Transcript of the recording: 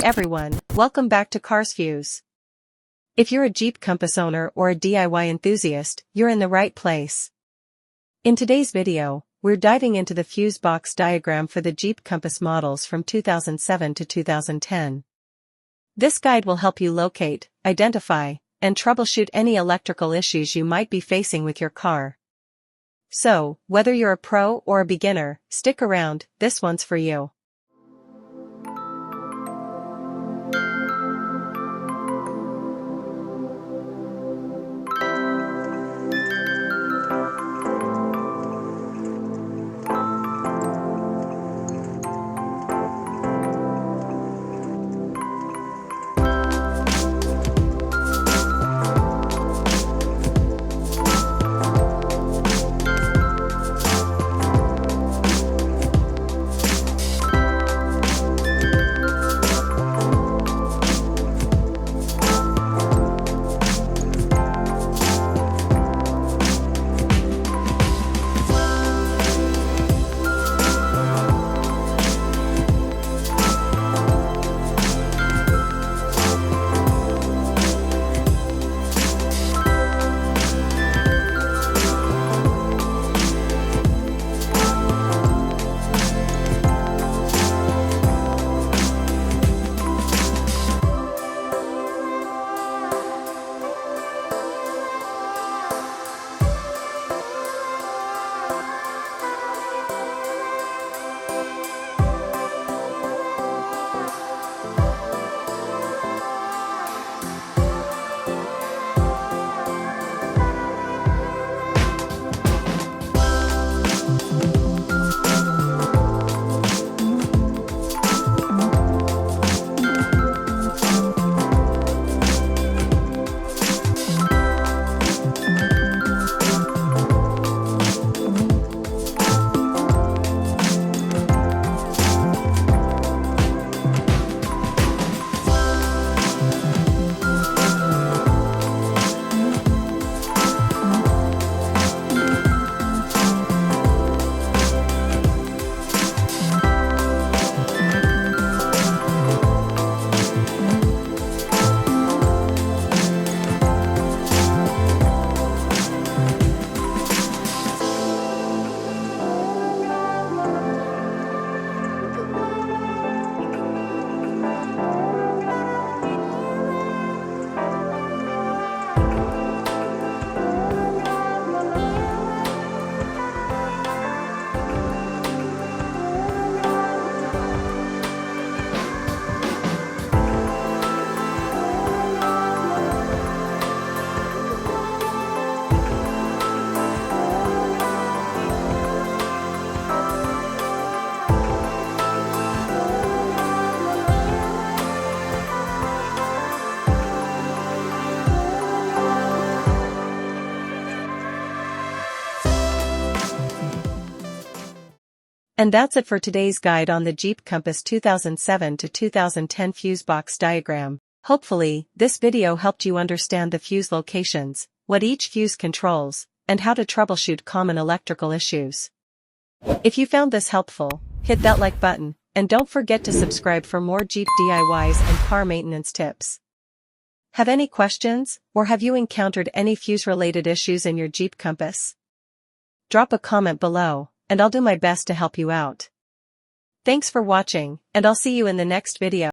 Hey everyone, welcome back to Cars Fuse. If you're a Jeep Compass owner or a DIY enthusiast, you're in the right place. In today's video, we're diving into the Fusebox diagram for the Jeep Compass models from 2007 to 2010. This guide will help you locate, identify, and troubleshoot any electrical issues you might be facing with your car. So, whether you're a pro or a beginner, stick around, this one's for you. And that's it for today's guide on the Jeep Compass 2007 to 2010 Fusebox diagram. Hopefully, this video helped you understand the fuse locations, what each fuse controls, and how to troubleshoot common electrical issues. If you found this helpful, hit that like button, and don't forget to subscribe for more Jeep DIYs and car maintenance tips. Have any questions, or have you encountered any fuse-related issues in your Jeep Compass? Drop a comment below, and I'll do my best to help you out. Thanks for watching, and I'll see you in the next video.